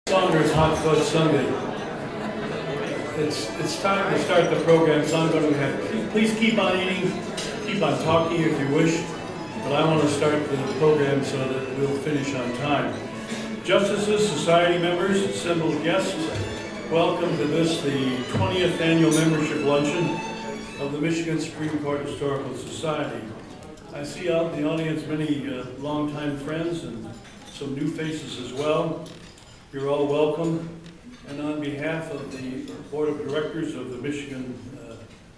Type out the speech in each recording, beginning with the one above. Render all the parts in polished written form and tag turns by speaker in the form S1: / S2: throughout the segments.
S1: Saunders Hot Fudge Sunday. It's time to start the program, so I'm going to have, please keep on eating, keep on talking if you wish, but I want to start the program so that we'll finish on time. Justices, society members, assembled guests, welcome to this, the 20th annual membership luncheon of the Michigan Supreme Court Historical Society. I see out in the audience many longtime friends and some new faces as well. You're all welcome. And on behalf of the Board of Directors of the Michigan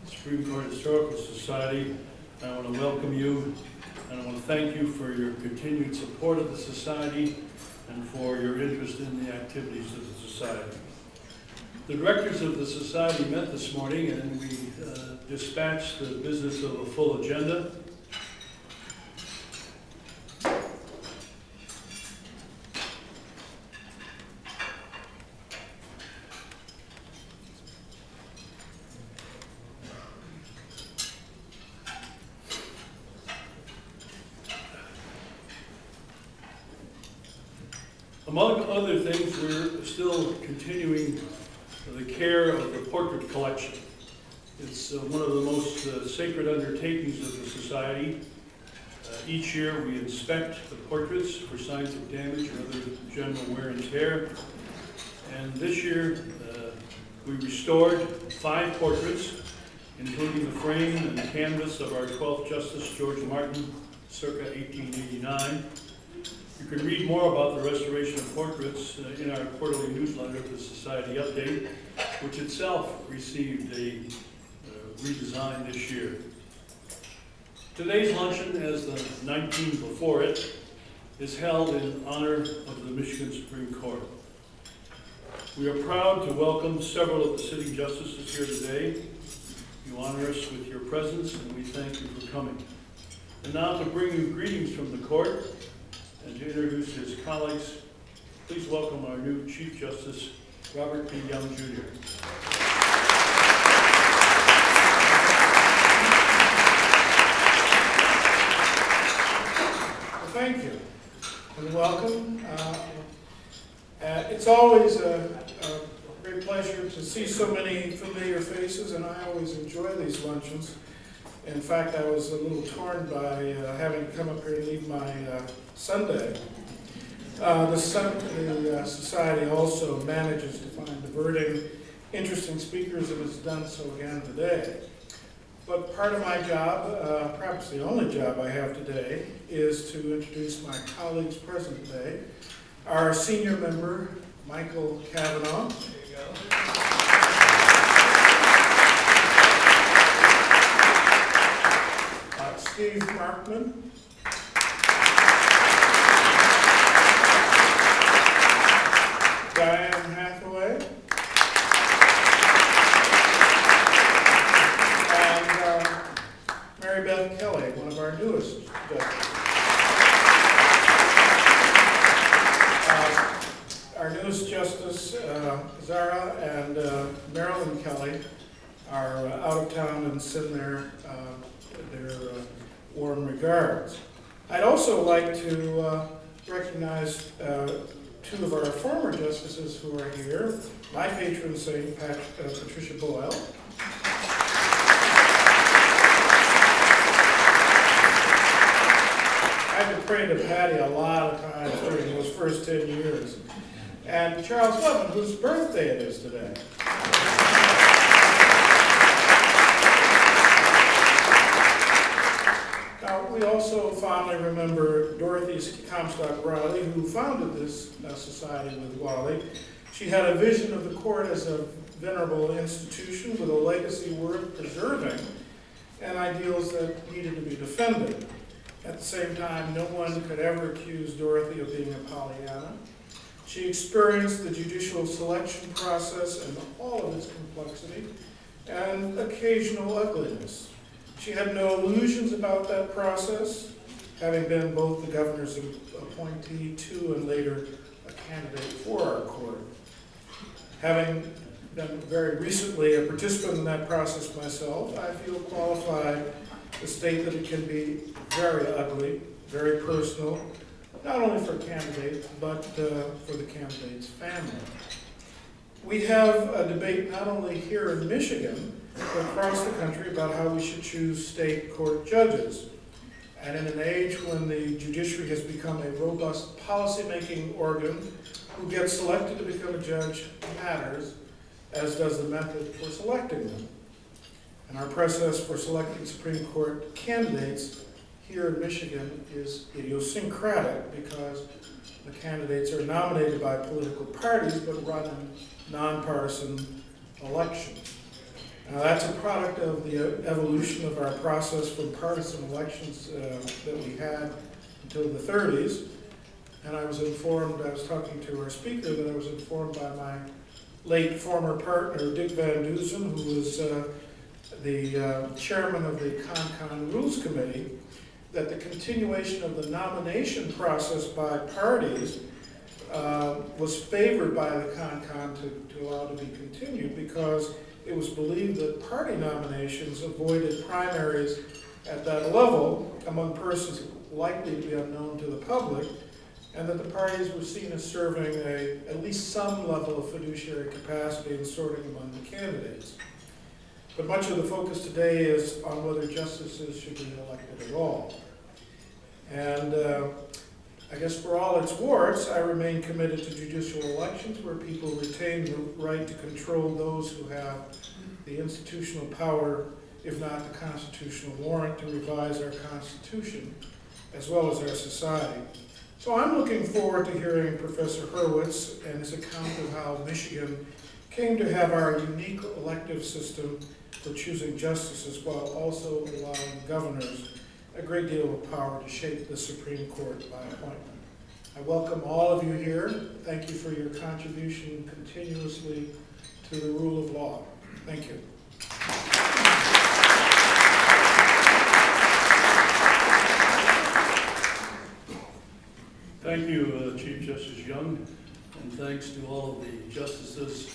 S1: Supreme Court Historical Society, I want to welcome you and I want to thank you for your continued support of the Society and for your interest in the activities of the Society. The directors of the Society met this morning and we dispatched the business of a full agenda. Among other things, we're still continuing the care of the portrait collection. It's one of the most sacred undertakings of the Society. Each year we inspect the portraits for signs of damage or other general wear and tear. And this year we restored 5 portraits, including the frame and the canvas of our 12th Justice George Martin, circa 1889. You can read more about the restoration of portraits in our quarterly newsletter, the Society Update, which itself received a redesign this year. Today's luncheon, as the 19th before it, is held in honor of the Michigan Supreme Court. We are proud to welcome several of the sitting justices here today. You honor us with your presence, and we thank you for coming. And now to bring you greetings from the court, and to introduce his colleagues, please welcome our new Chief Justice, Robert P. Young, Jr.
S2: Well, thank you, and welcome. It's always a great pleasure to see so many familiar faces, and I always enjoy these luncheons. In fact, I was a little torn by having to come up here and leave my Sunday. The Society also manages to find diverting, interesting speakers, and has done so again today. But part of my job, perhaps the only job I have today, is to introduce my colleagues present today. Our senior member, Michael Cavanaugh. There you go. Steve Markman. Diane Hathaway. And Mary Beth Kelly, one of our newest judges. Our newest justice, Zara and Marilyn Kelly, are out of town and send their warm regards. I'd also like to recognize 2 of our former justices who are here. My patron saint, Patricia Boyle. I had to pray to Patty a lot of times during those first 10 years. And Charles Levin, whose birthday it is today. We also fondly remember Dorothy Comstock Riley, who founded this society with Wally. She had a vision of the court as a venerable institution with a legacy worth preserving and ideals that needed to be defended. At the same time, no one could ever accuse Dorothy of being a Pollyanna. She experienced the judicial selection process and all of its complexity and occasional ugliness. She had no illusions about that process, having been both the governor's appointee to and later a candidate for our court. Having been very recently a participant in that process myself, I feel qualified to state that it can be very ugly, very personal, not only for candidates, but for the candidate's family. We have a debate not only here in Michigan, but across the country about how we should choose state court judges. And in an age when the judiciary has become a robust policymaking organ, who gets selected to become a judge matters, as does the method for selecting them. And our process for selecting Supreme Court candidates here in Michigan is idiosyncratic because the candidates are nominated by political parties but run in nonpartisan elections. Now that's a product of the evolution of our process from partisan elections that we had until the 30s. And I was talking to our speaker, that I was informed by my late former partner, Dick Van Dusen, who was the chairman of the Con Rules Committee, that the continuation of the nomination process by parties was favored by the Con to allow to be continued because it was believed that party nominations avoided primaries at that level among persons likely to be unknown to the public, and that the parties were seen as serving at least some level of fiduciary capacity in sorting among the candidates. But much of the focus today is on whether justices should be elected at all. And I guess for all its warts, I remain committed to judicial elections where people retain the right to control those who have the institutional power, if not the constitutional warrant, to revise our Constitution as well as our society. So I'm looking forward to hearing Professor Hurwitz and his account of how Michigan came to have our unique elective system for choosing justices while also allowing governors a great deal of power to shape the Supreme Court by appointment. I welcome all of you here. Thank you for your contribution continuously to the rule of law. Thank you.
S1: Thank you, Chief Justice Young, and thanks to all of the justices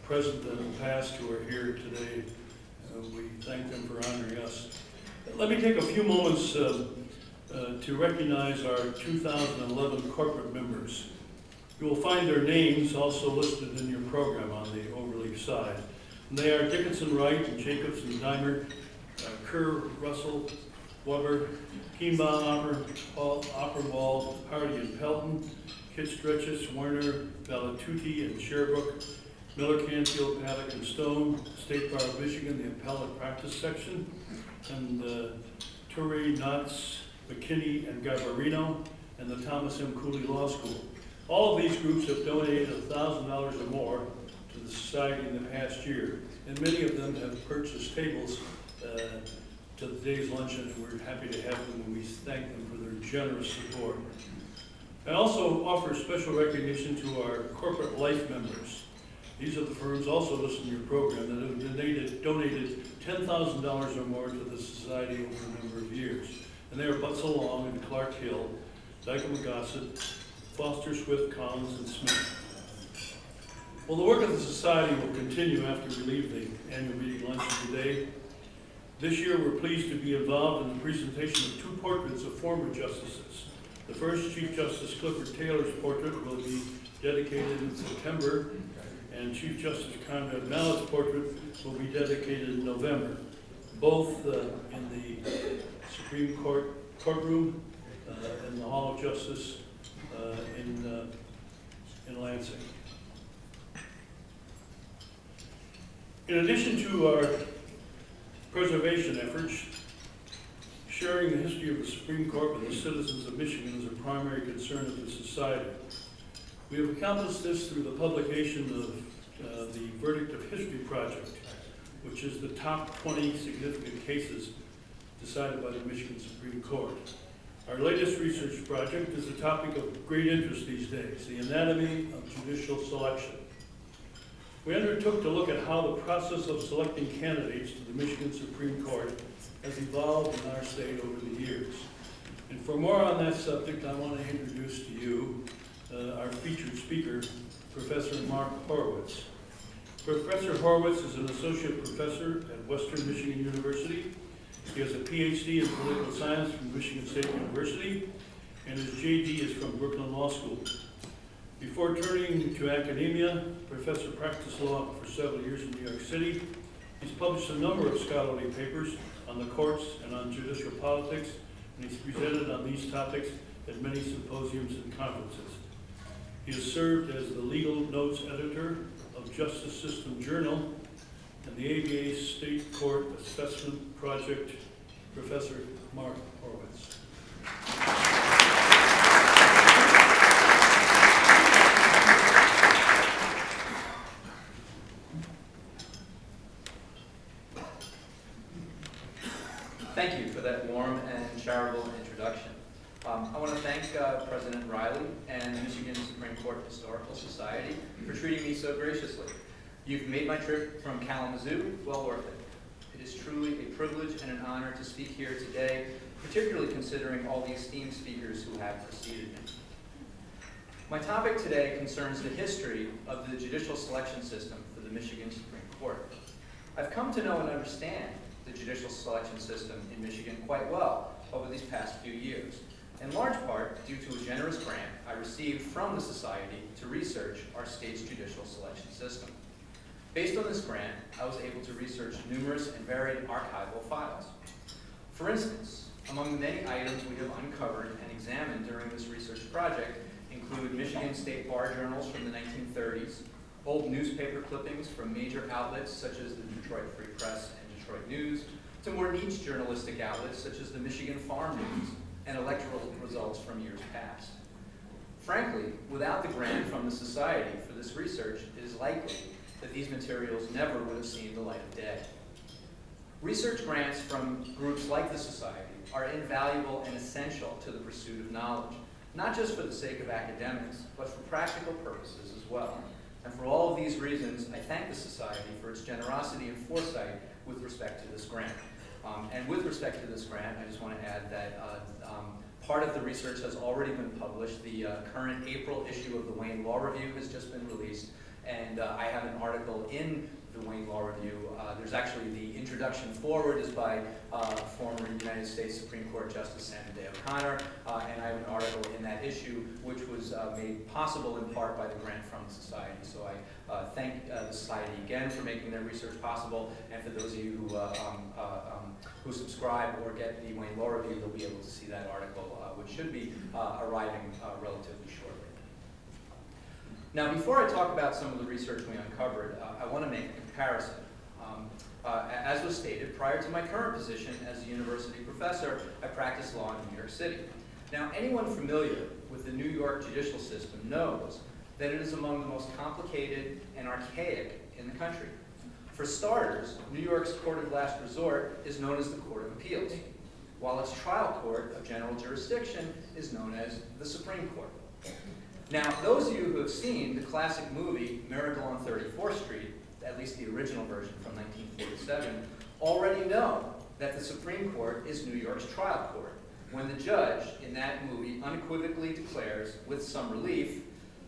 S1: present and past who are here today. We thank them for honoring us. Let me take a few moments to recognize our 2011 corporate members. You will find their names also listed in your program on the overleaf side. And they are Dickinson Wright and Jacobson Dimer, Kerr, Russell, Weber, Kienbaum, Opperwald, Hardy and Pelton, Kit Stretches, Warner, Valatuti and Sherbrooke, Miller, Canfield, Paddock and Stone, State Bar of Michigan, the Appellate Practice Section, and Turey, Knotts, McKinney, and Garbarino, and the Thomas M. Cooley Law School. All of these groups have donated $1,000 or more to the Society in the past year, and many of them have purchased tables to today's luncheon, and we're happy to have them, and we thank them for their generous support. I also offer special recognition to our corporate life members. These are the firms also listed in your program that have donated $10,000 or more to the Society over a number of years. And they are Butzel Long and Clark Hill, Dyke Gossett, Foster, Swift, Collins, and Smith. Well, the work of the Society will continue after we leave the annual meeting luncheon today. This year, we're pleased to be involved in the presentation of 2 portraits of former justices. The first, Chief Justice Clifford Taylor's portrait, will be dedicated in September, and Chief Justice Conrad Mallett's portrait will be dedicated in November, both in the Supreme Court courtroom in the Hall of Justice in Lansing. In addition to our preservation efforts, sharing the history of the Supreme Court with the citizens of Michigan is a primary concern of the Society. We have accomplished this through the publication of the Verdict of History Project, which is the top 20 significant cases decided by the Michigan Supreme Court. Our latest research project is a topic of great interest these days, the anatomy of judicial selection. We undertook to look at how the process of selecting candidates to the Michigan Supreme Court has evolved in our state over the years. And for more on that subject, I want to introduce to you our featured speaker, Professor Mark Horowitz. Professor Horowitz is an associate professor at Western Michigan University. He has a PhD in political science from Michigan State University and his JD is from Brooklyn Law School. Before turning to academia, Professor practiced law for several years in New York City. He's published a number of scholarly papers on the courts and on judicial politics, and he's presented on these topics at many symposiums and conferences. He has served as the legal notes editor of Justice System Journal and the ABA State Court Assessment Project. Professor Mark Horowitz.
S3: Thank you for that warm and charitable introduction. I want to thank President Riley and the Michigan Supreme Court Historical Society for treating me so graciously. You've made my trip from Kalamazoo well worth it. It is truly a privilege and an honor to speak here today, particularly considering all the esteemed speakers who have preceded me. My topic today concerns the history of the judicial selection system for the Michigan Supreme Court. I've come to know and understand the judicial selection system in Michigan quite well over these past few years, in large part due to a generous grant I received from the Society to research our state's judicial selection system. Based on this grant, I was able to research numerous and varied archival files. For instance, among the many items we have uncovered and examined during this research project include Michigan State Bar journals from the 1930s, old newspaper clippings from major outlets such as the Detroit Free Press and Detroit News, to more niche journalistic outlets such as the Michigan Farm News, and electoral results from years past. Frankly, without the grant from the Society for this research, it is likely that these materials never would have seen the light of day. Research grants from groups like the Society are invaluable and essential to the pursuit of knowledge, not just for the sake of academics, but for practical purposes as well. And for all of these reasons, I thank the Society for its generosity and foresight with respect to this grant. And with respect to this grant, I just want to add that part of the research has already been published. The current April issue of the Wayne Law Review has just been released, and I have an article in the Wayne Law Review. There's actually the introduction forward is by former United States Supreme Court Justice Sandra Day O'Connor, and I have an article in that issue which was made possible in part by the grant from the Society. So I thank the Society again for making their research possible, and for those of you who subscribe or get the Wayne Law Review, you'll be able to see that article, which should be arriving relatively shortly. Now, before I talk about some of the research we uncovered, I want to make a comparison. As was stated, prior to my current position as a university professor, I practiced law in New York City. Now, anyone familiar with the New York judicial system knows that it is among the most complicated and archaic in the country. For starters, New York's court of last resort is known as the Court of Appeals, while its trial court of general jurisdiction is known as the Supreme Court. Now, those of you who have seen the classic movie Miracle on 34th Street, at least the original version from 1947, already know that the Supreme Court is New York's trial court, when the judge in that movie unequivocally declares, with some relief,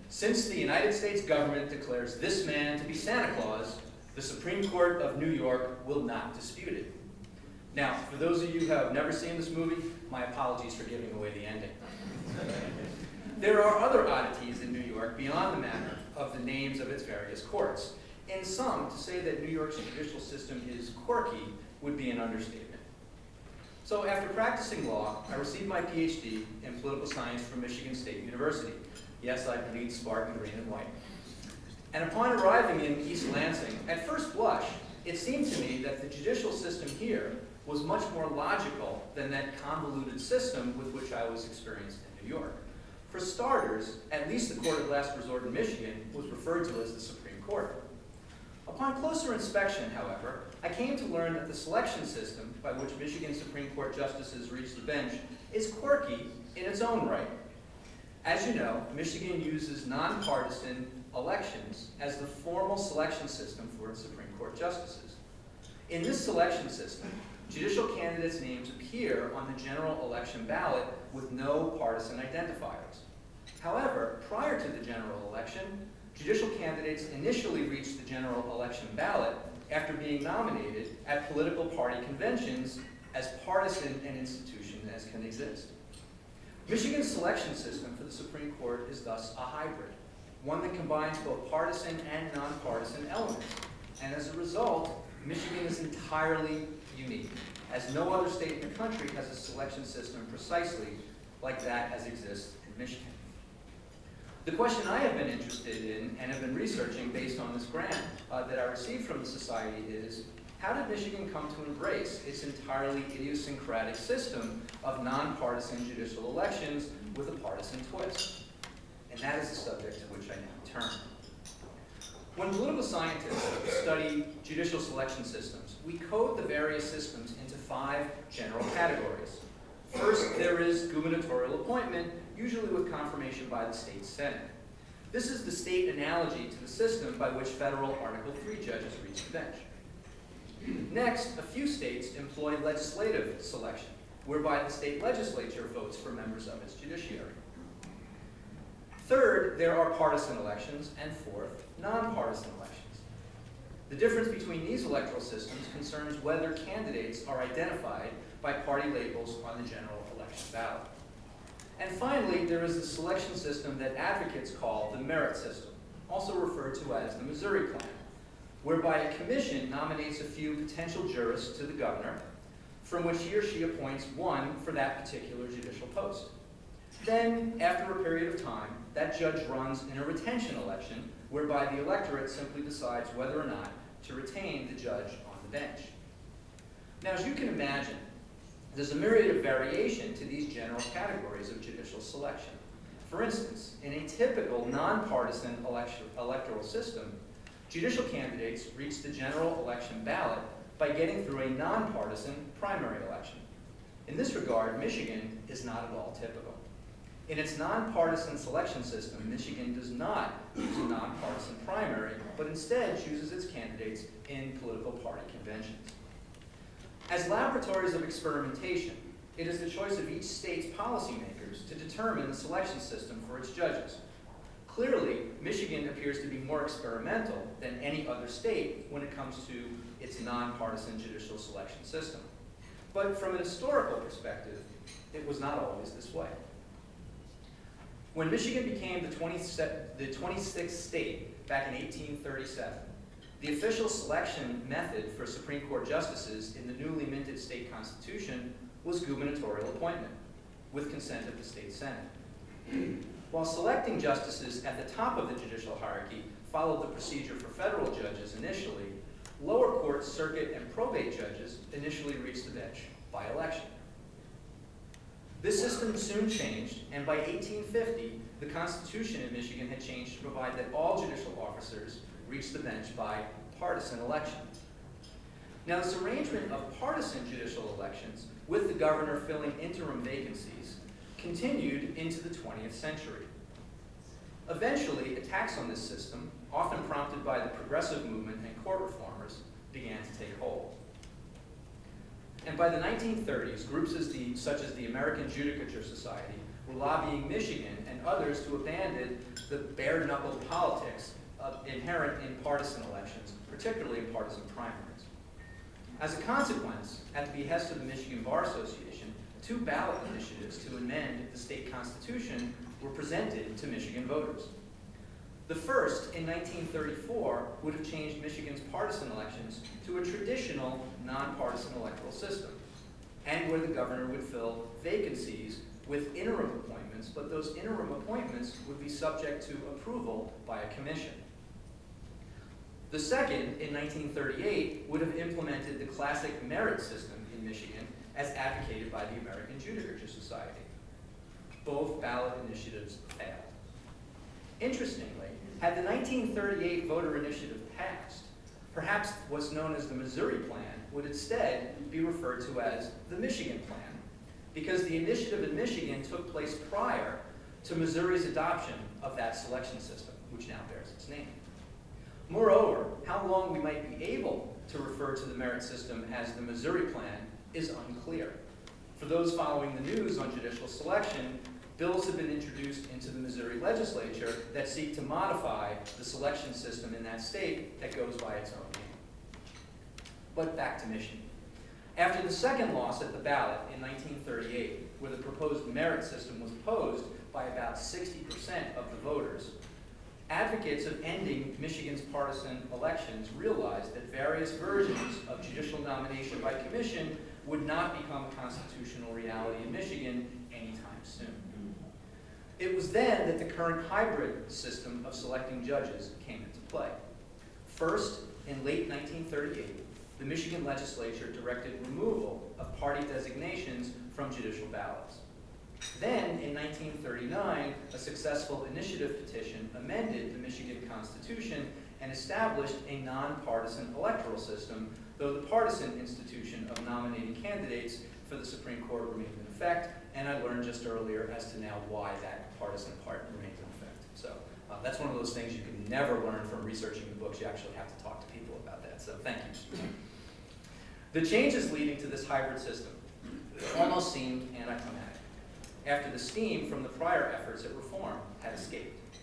S3: since the United States government declares this man to be Santa Claus, the Supreme Court of New York will not dispute it. Now, for those of you who have never seen this movie, my apologies for giving away the ending. There are other oddities in New York beyond the matter of the names of its various courts. In some, to say that New York's judicial system is quirky would be an understatement. So after practicing law, I received my PhD in political science from Michigan State University. Yes, I bleed Spartan green and white. And upon arriving in East Lansing, at first blush, it seemed to me that the judicial system here was much more logical than that convoluted system with which I was experienced in New York. For starters, at least the court of last resort in Michigan was referred to as the Supreme Court. Upon closer inspection, however, I came to learn that the selection system by which Michigan Supreme Court justices reach the bench is quirky in its own right. As you know, Michigan uses nonpartisan elections as the formal selection system for its Supreme Court justices. In this selection system, judicial candidates' names appear on the general election ballot with no partisan identifiers. However, prior to the general election, judicial candidates initially reach the general election ballot after being nominated at political party conventions as partisan an institution as can exist. Michigan's selection system for the Supreme Court is thus a hybrid, one that combines both partisan and nonpartisan elements. And as a result, Michigan is entirely unique, as no other state in the country has a selection system precisely like that as exists in Michigan. The question I have been interested in and have been researching based on this grant that I received from the Society is, how did Michigan come to embrace its entirely idiosyncratic system of nonpartisan judicial elections with a partisan twist? And that is the subject to which I now turn. When political scientists study judicial selection systems, we code the various systems into 5 general categories. First, there is gubernatorial appointment, usually with confirmation by the state Senate. This is the state analogy to the system by which federal Article III judges reach the bench. Next, a few states employ legislative selection, whereby the state legislature votes for members of its judiciary. Third, there are partisan elections, and fourth, nonpartisan elections. The difference between these electoral systems concerns whether candidates are identified by party labels on the general election ballot. And finally, there is the selection system that advocates call the merit system, also referred to as the Missouri Plan, whereby a commission nominates a few potential jurists to the governor, from which he or she appoints one for that particular judicial post. Then, after a period of time, that judge runs in a retention election, whereby the electorate simply decides whether or not to retain the judge on the bench. Now, as you can imagine, there's a myriad of variation to these general categories of judicial selection. For instance, in a typical nonpartisan electoral system, judicial candidates reach the general election ballot by getting through a nonpartisan primary election. In this regard, Michigan is not at all typical. In its nonpartisan selection system, Michigan does not use a nonpartisan primary, but instead chooses its candidates in political party conventions. As laboratories of experimentation, it is the choice of each state's policymakers to determine the selection system for its judges. Clearly, Michigan appears to be more experimental than any other state when it comes to its nonpartisan judicial selection system. But from an historical perspective, it was not always this way. When Michigan became the 26th state back in 1837, the official selection method for Supreme Court justices in the newly minted state constitution was gubernatorial appointment, with consent of the state Senate. While selecting justices at the top of the judicial hierarchy followed the procedure for federal judges initially, lower court, circuit, and probate judges initially reached the bench by election. This system soon changed, and by 1850, the Constitution in Michigan had changed to provide that all judicial officers reached the bench by partisan election. Now, this arrangement of partisan judicial elections, with the governor filling interim vacancies, continued into the 20th century. Eventually, attacks on this system, often prompted by the progressive movement and court reformers, began to take hold. And by the 1930s, groups such as the American Judicial Society were lobbying Michigan and others to abandon the bare-knuckled politics inherent in partisan elections, particularly in partisan primaries. As a consequence, at the behest of the Michigan Bar Association, 2 ballot initiatives to amend the state constitution were presented to Michigan voters. The first, in 1934, would have changed Michigan's partisan elections to a traditional nonpartisan electoral system, and where the governor would fill vacancies with interim appointments, but those interim appointments would be subject to approval by a commission. The second, in 1938, would have implemented the classic merit system in Michigan as advocated by the American Judicial Society. Both ballot initiatives failed. Interestingly, had the 1938 voter initiative passed, perhaps what's known as the Missouri Plan would instead be referred to as the Michigan Plan, because the initiative in Michigan took place prior to Missouri's adoption of that selection system, which now bears its name. Moreover, how long we might be able to refer to the merit system as the Missouri Plan is unclear. For those following the news on judicial selection, bills have been introduced into the Missouri legislature that seek to modify the selection system in that state that goes by its own name. But back to Michigan. After the second loss at the ballot in 1938, where the proposed merit system was opposed by about 60% of the voters, advocates of ending Michigan's partisan elections realized that various versions of judicial nomination by commission would not become a constitutional reality in Michigan anytime soon. It was then that the current hybrid system of selecting judges came into play. First, in late 1938, the Michigan legislature directed removal of party designations from judicial ballots. Then, in 1939, a successful initiative petition amended the Michigan Constitution and established a nonpartisan electoral system, though the partisan institution of nominating candidates for the Supreme Court remained in effect, and I learned just earlier as to now why that partisan part remains in effect. So that's one of those things you can never learn from researching the books. You actually have to talk to people about that, so thank you. The changes leading to this hybrid system almost seemed anticlimactic, after the steam from the prior efforts at reform had escaped.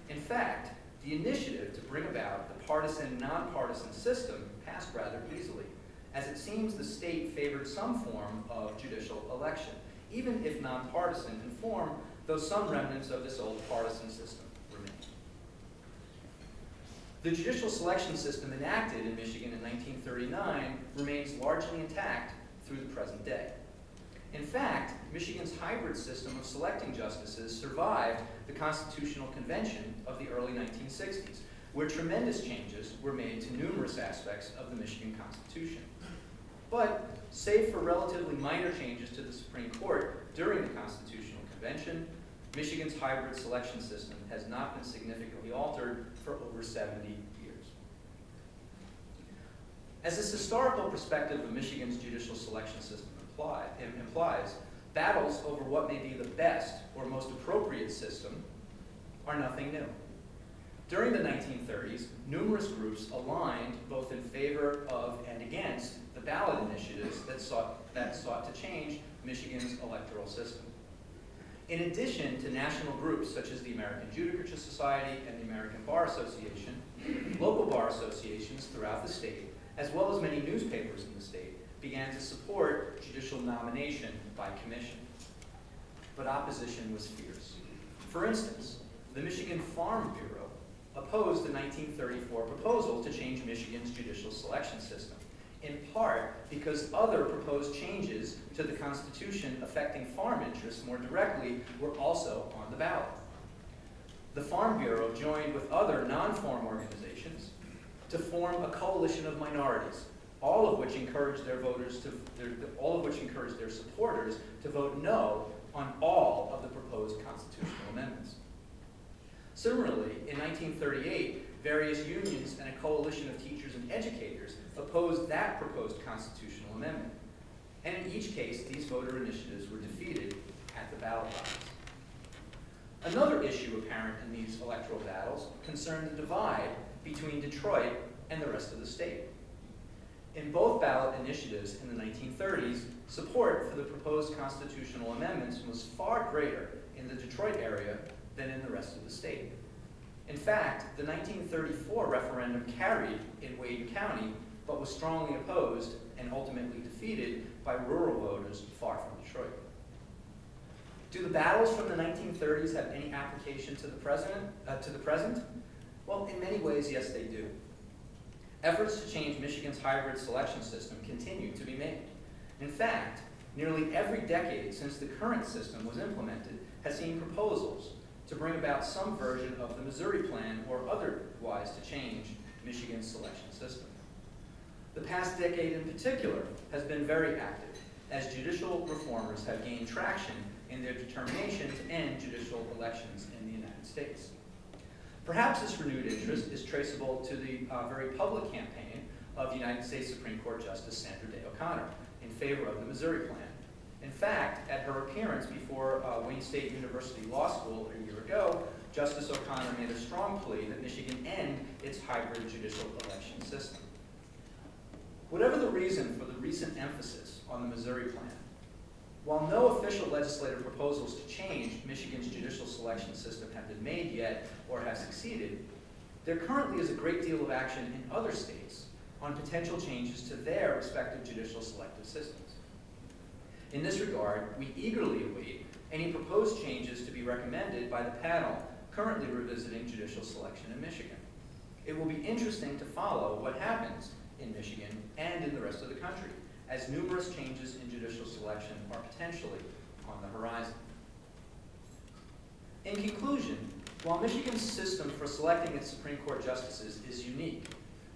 S3: In fact, the initiative to bring about the partisan-nonpartisan system passed rather easily, as it seems the state favored some form of judicial election, even if nonpartisan in form, though some remnants of this old partisan system remain. The judicial selection system enacted in Michigan in 1939 remains largely intact through the present day. In fact, Michigan's hybrid system of selecting justices survived the Constitutional Convention of the early 1960s, where tremendous changes were made to numerous aspects of the Michigan Constitution. But, save for relatively minor changes to the Supreme Court during the Constitutional Convention, Michigan's hybrid selection system has not been significantly altered for over 70 years. As this historical perspective of Michigan's judicial selection system implies, battles over what may be the best or most appropriate system are nothing new. During the 1930s, numerous groups aligned both in favor of and against the ballot initiatives that sought to change Michigan's electoral system. In addition to national groups such as the American Judicial Society and the American Bar Association, local bar associations throughout the state, as well as many newspapers in the state, began to support judicial nomination by commission. But opposition was fierce. For instance, the Michigan Farm Bureau opposed the 1934 proposal to change Michigan's judicial selection system, in part because other proposed changes to the Constitution affecting farm interests more directly were also on the ballot. The Farm Bureau joined with other non-farm organizations to form a coalition of minorities, all of which encouraged their supporters to vote no on all of the proposed constitutional amendments. Similarly, in 1938, various unions and a coalition of teachers and educators opposed that proposed constitutional amendment. And in each case, these voter initiatives were defeated at the ballot box. Another issue apparent in these electoral battles concerned the divide between Detroit and the rest of the state. In both ballot initiatives in the 1930s, support for the proposed constitutional amendments was far greater in the Detroit area than in the rest of the state. In fact, the 1934 referendum carried in Wade County, but was strongly opposed and ultimately defeated by rural voters far from Detroit. Do the battles from the 1930s have any application to the present? Well, in many ways, yes, they do. Efforts to change Michigan's hybrid selection system continue to be made. In fact, nearly every decade since the current system was implemented has seen proposals to bring about some version of the Missouri Plan or otherwise to change Michigan's selection system. The past decade in particular has been very active, as judicial reformers have gained traction in their determination to end judicial elections in the United States. Perhaps this renewed interest is traceable to the very public campaign of United States Supreme Court Justice Sandra Day O'Connor in favor of the Missouri Plan. In fact, at her appearance before Wayne State University Law School a year ago, Justice O'Connor made a strong plea that Michigan end its hybrid judicial election system. Whatever the reason for the recent emphasis on the Missouri Plan, while no official legislative proposals to change Michigan's judicial selection system have been made yet or have succeeded, there currently is a great deal of action in other states on potential changes to their respective judicial selective systems. In this regard, we eagerly await any proposed changes to be recommended by the panel currently revisiting judicial selection in Michigan. It will be interesting to follow what happens in Michigan and in the rest of the country, as numerous changes in judicial selection are potentially on the horizon. In conclusion, while Michigan's system for selecting its Supreme Court justices is unique,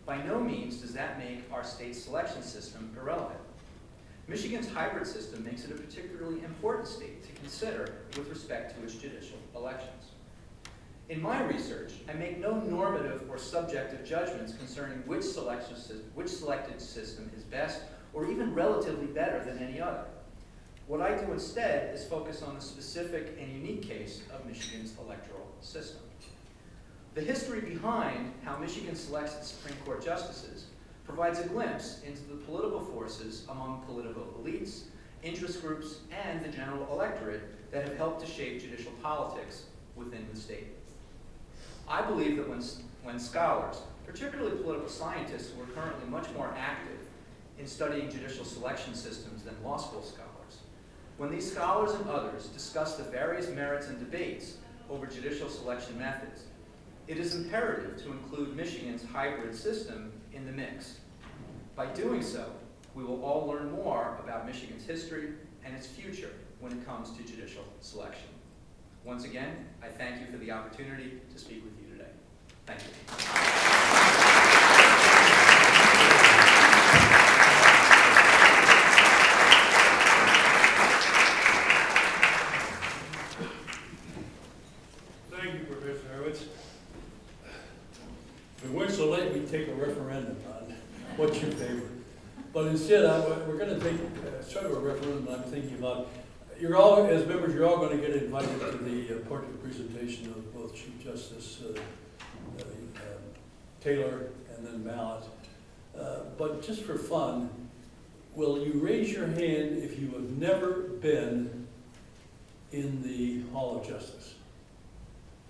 S3: by no means does that make our state's selection system irrelevant. Michigan's hybrid system makes it a particularly important state to consider with respect to its judicial elections. In my research, I make no normative or subjective judgments concerning which selected system is best or even relatively better than any other. What I do instead is focus on the specific and unique case of Michigan's electoral system. The history behind how Michigan selects its Supreme Court justices provides a glimpse into the political forces among political elites, interest groups, and the general electorate that have helped to shape judicial politics within the state. I believe that when scholars, particularly political scientists who are currently much more active in studying judicial selection systems than law school scholars, when these scholars and others discuss the various merits and debates over judicial selection methods, it is imperative to include Michigan's hybrid system in the mix. By doing so, we will all learn more about Michigan's history and its future when it comes to judicial selection. Once again, I thank you for the opportunity to speak with you today. Thank you.
S1: Thank you, Professor Horowitz. If we weren't so late, we'd take a referendum on what's your favorite. But instead, we're going to take sort of a referendum. I'm thinking about, you're all, as members, you're all going to get invited to the portrait presentation of both Chief Justice Taylor and then Mallet. But just for fun, will you raise your hand if you have never been in the Hall of Justice?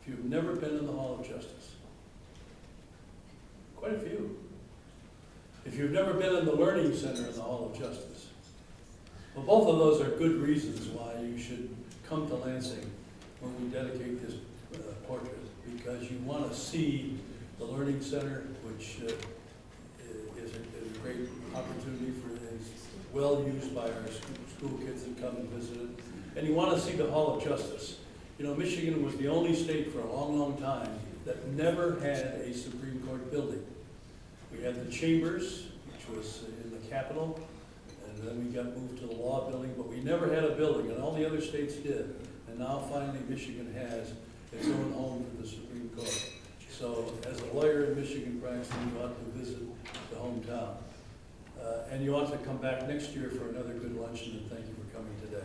S1: If you've never been in the Hall of Justice? Quite a few. If you've never been in the Learning Center in the Hall of Justice? Well, both of those are good reasons why you should come to Lansing when we dedicate this portrait, because you want to see the Learning Center, which is a great opportunity for it's well used by our school kids that come and visit it. And you want to see the Hall of Justice. You know, Michigan was the only state for a long, long time that never had a Supreme Court building. We had the chambers, which was in the Capitol, and then we got moved to the law building, but we never had a building, and all the other states did. And now finally Michigan has its own home for the Supreme Court. So as a lawyer in Michigan, Braxton, you ought to visit the hometown. And you ought to come back next year for another good luncheon, and thank you for coming today.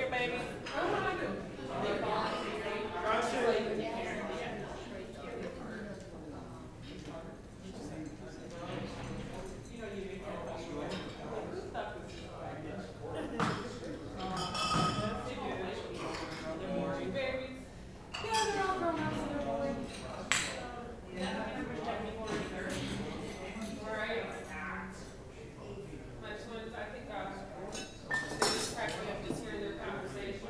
S4: here, baby.
S5: My twins, I think, they just cracked me up just hearing their conversation.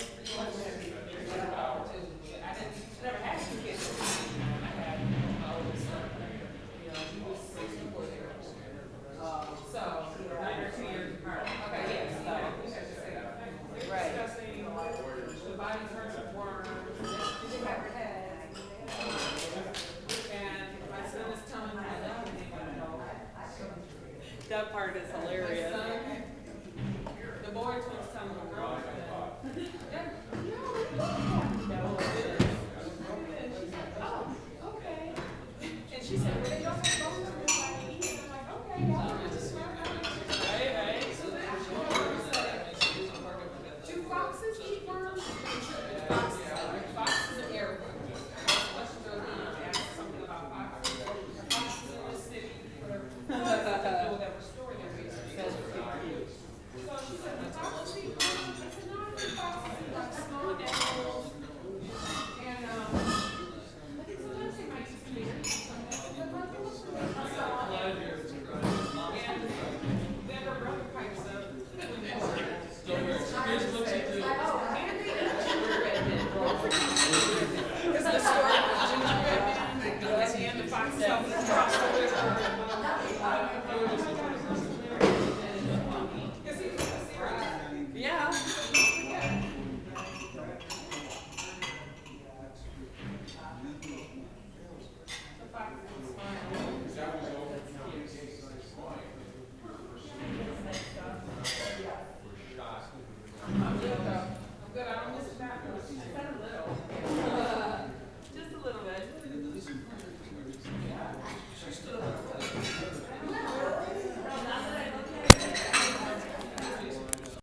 S5: I never had two kids. I had my oldest son, he was 64 there. So, 9 or 2 years apart. Okay, yes, so, we had to say that. They were discussing the body parts of worms, and my son is telling me I love him.
S4: That part is hilarious.
S5: My son, the boy twins telling the girl that, oh, okay. And she said, well, they don't have bones in this like they eat. I'm like, okay, y'all just swear out.
S4: Right.
S5: So then she said, do foxes eat worms? Foxes and air worms. Questions are leading, asked something about foxes. Foxes in the city, whatever. People that were storing their research. So she said, the foxes eat worms? I said, no, the foxes eat like small animals. And, I think sometimes they might eat fish. And then her brother pipes up. And they eat gingerbread men. Don't forget. Because the story was gingerbread men. And the fox helped her cross the river.